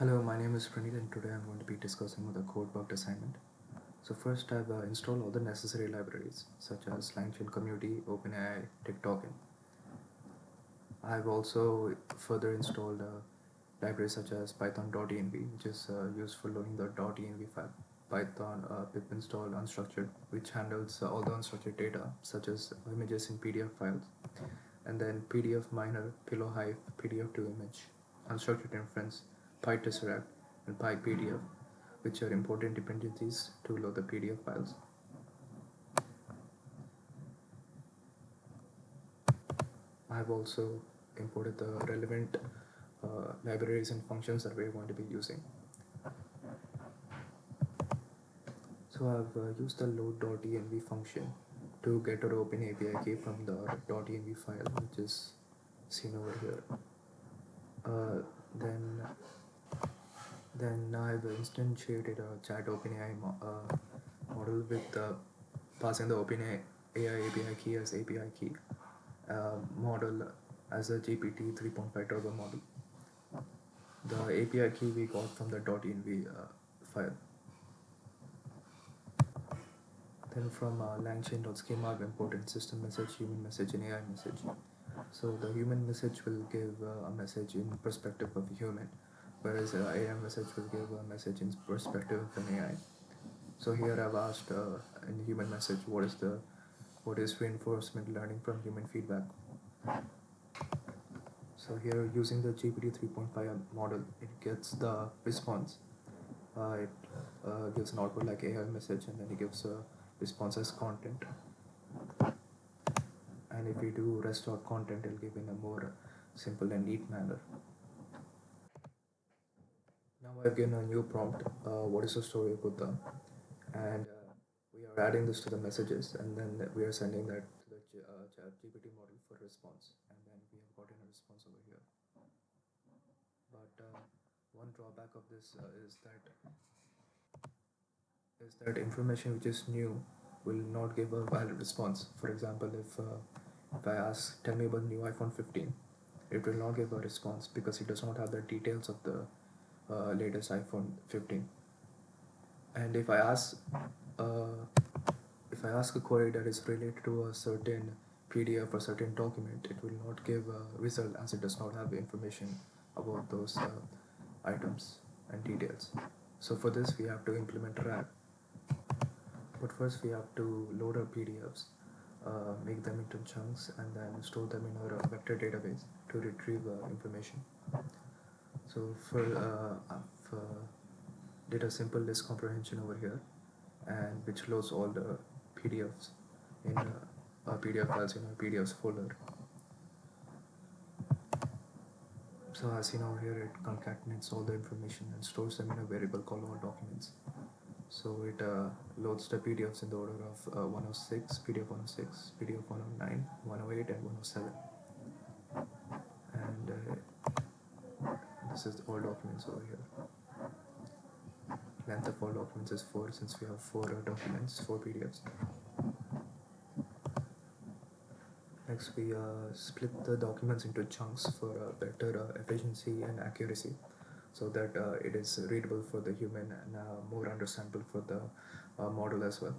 Hello, my name is Praneeth and today I'm going to be discussing the codebugged assignment. So first I've installed all the necessary libraries such as LangChain Community, OpenAI, TikTok. I've also further installed libraries such as python.env, which is used for loading the .env file. Python pip install unstructured, which handles all the unstructured data such as images in PDF files, and then PDF miner, pillow hive, PDF to image, unstructured inference, pytesseract, and pypdf, which are important dependencies to load the PDF files. I have also imported the relevant libraries and functions that we're going to be using. So I've used the load.env function to get our open API key from the .env file, which is seen over here. Uh, then, then I've instantiated a chat OpenAI model with passing the OpenAI API key as API key model as a GPT 3.5 turbo model. The API key we got from the .env file. Then from langchain.schema, I've imported system message, human message, and AI message. So the human message will give a message in perspective of a human, whereas AI message will give a message in perspective of an AI. So here I've asked in human message what is reinforcement learning from human feedback. So here using the GPT 3.5 model, it gets the response. It gives an output like AI message, and then it gives a response as content. And if we do restore content, it'll give in a more simple and neat manner. Now I've given a new prompt. What is the story of Buddha? And we are adding this to the messages, and then we are sending that to the chat GPT model for response, and then we have gotten a response over here. But one drawback of this is that information which is new will not give a valid response. For example, if I ask, tell me about new iPhone 15, it will not give a response because it does not have the details of the latest iPhone 15. And uh, if I ask a query that is related to a certain PDF or certain document, it will not give a result as it does not have information about those items and details. So for this, we have to implement RAG. But first, we have to load our PDFs, make them into chunks, and then store them in our vector database to retrieve information. So I've did a simple list comprehension over here, and which loads all the PDFs in PDF files in our PDFs folder. So as you know here, it concatenates all the information and stores them in a variable called all documents. So it loads the PDFs in the order of 106, PDF 106, PDF 109, 108, and 107. And this is all documents over here. Length of all documents is 4 since we have 4 documents, 4 PDFs. Next, we split the documents into chunks for better efficiency and accuracy, so that it is readable for the human and more understandable for the model as well.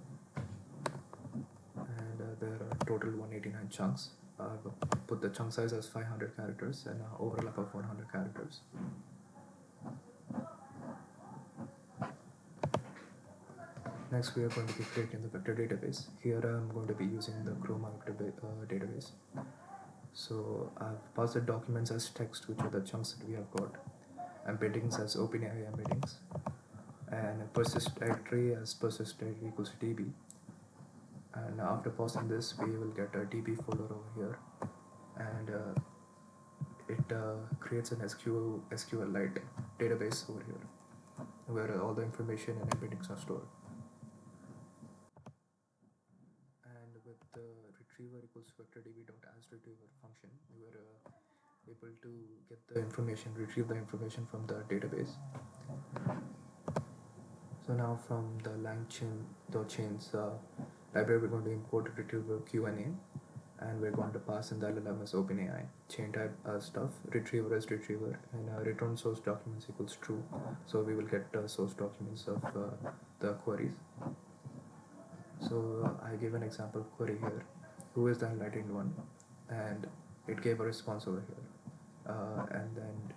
And there are total 189 chunks. I've put the chunk size as 500 characters and overlap of 100 characters. Next, we are going to be creating the vector database. Here I'm going to be using the Chroma vector database. So I've passed the documents as text, which are the chunks that we have got, embeddings as OpenAI embeddings, and persist directory as persist directory equals db. And after passing this, we will get a db folder over here, and it creates an SQLite database over here, where all the information and embeddings are stored. And with the retriever equals vector db.asRetriever function, we were able to get the information, retrieve the information from the database. So now from the LangChain.chains library, we're going to import retriever Q&A, and we're going to pass in the LLM as OpenAI, chain type stuff, retriever as retriever, and return source documents equals true. So we will get source documents of the queries. So I give an example query here, who is the enlightened one, and it gave a response over here. And then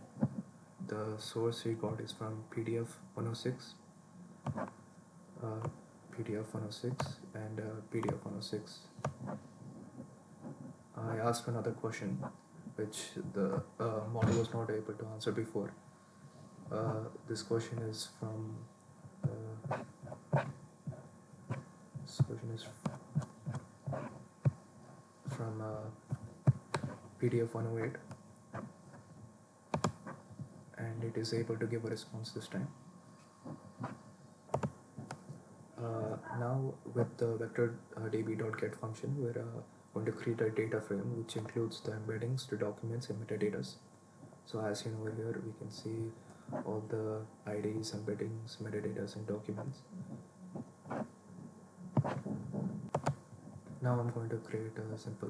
the source we got is from PDF 106, PDF 106, and PDF 106. I asked another question, which the model was not able to answer before. This question is from PDF 108, and it is able to give a response this time. Now with the vector db.get function, we're going to create a data frame which includes the embeddings, the documents, and metadata. So as you know, over here we can see all the IDs, embeddings, metadata, and documents. Now I'm going to create a simple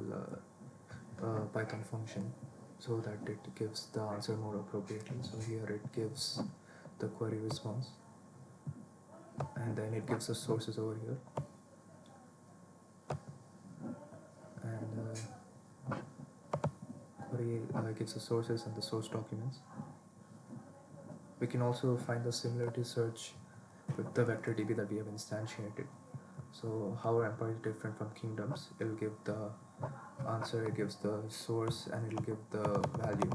Python function so that it gives the answer more appropriately. So here it gives the query response, and then it gives the sources over here, and query gives the sources and the source documents. We can also find the similarity search with the vector DB that we have instantiated. So how our empire is different from kingdoms, it'll give the answer, it gives the source, and it'll give the value,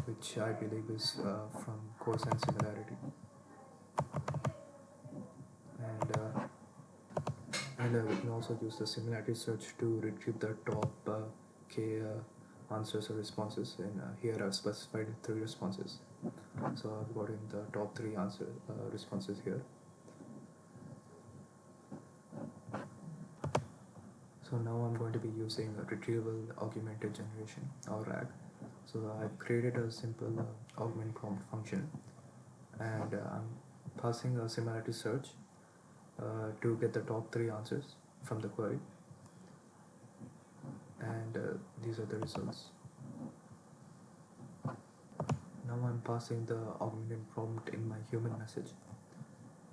which I believe is from cosine similarity. And we can also use the similarity search to retrieve the top k answers or responses, and here I've specified 3 responses. So I've got in the top 3 answer responses here. So now I'm going to be using a retrieval augmented generation, or RAG. So I've created a simple augment prompt function, and I'm passing a similarity search to get the top 3 answers from the query, and these are the results. Now I'm passing the augmented prompt in my human message,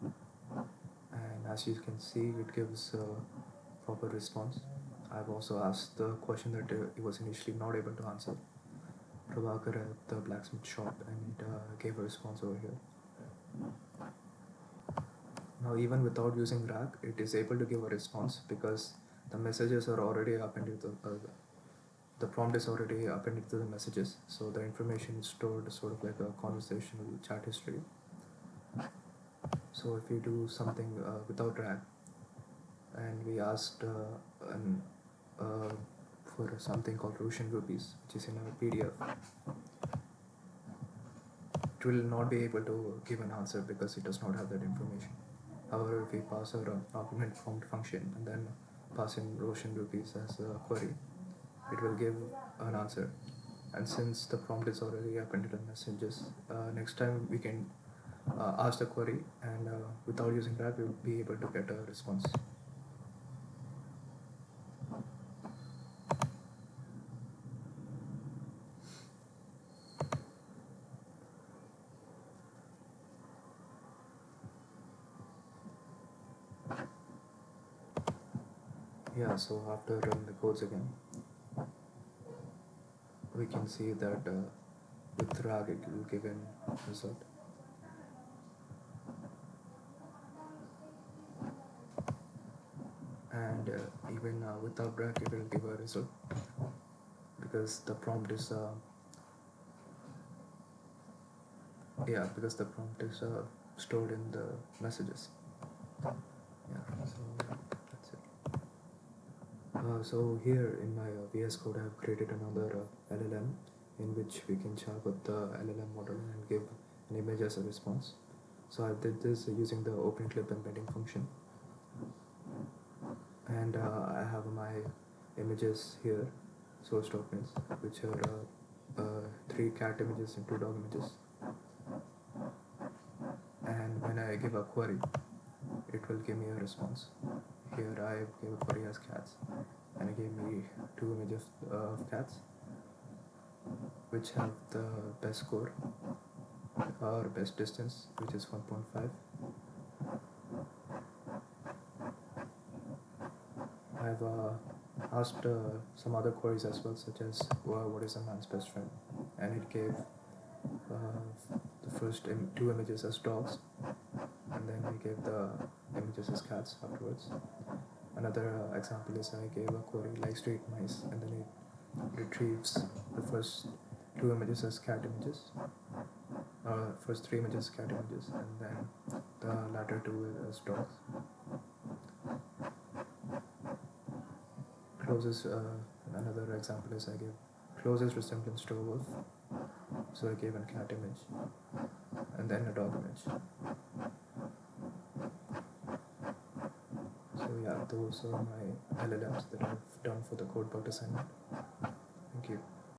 and as you can see, it gives a proper response. I've also asked the question that it was initially not able to answer, Prabhakar at the blacksmith shop, and it gave a response over here. Now even without using RAG, it is able to give a response because the messages are already appended to the prompt is already appended to the messages, so the information is stored sort of like a conversational chat history. So if we do something without RAG, and we asked for something called Russian rupees, which is in our PDF, it will not be able to give an answer because it does not have that information. However, if we pass our augment prompt function and then pass in Russian rupees as a query, it will give an answer. And since the prompt is already appended in messages, next time we can ask the query, and without using that, we will be able to get a response. Yeah, so after running the codes again, we can see that with RAG it will give an result. And even without RAG it will give a result because the prompt is stored in the messages. Yeah, so that's it. So here in my VS Code I have created another LLM in which we can chat with the LLM model and give an image as a response. So I did this using the OpenClip embedding function, and I have my images here, source documents, which are 3 cat images and 2 dog images. And when I give a query, it will give me a response here I gave a query as cats, and it gave me two images of cats which have the best score or best distance, which is 1.5. I've asked some other queries as well, such as what is a man's best friend, and it gave the first two images as dogs, and then I gave the images as cats afterwards. Another example is I gave a query likes to eat mice, and then it retrieves the first two images as cat images, first three images cat images, and then the latter two as dogs. Closest, another example is I gave closest resemblance to a wolf, so I gave a cat image and then a dog image. So yeah, those are my LLMs that I've done for the codebugged assignment.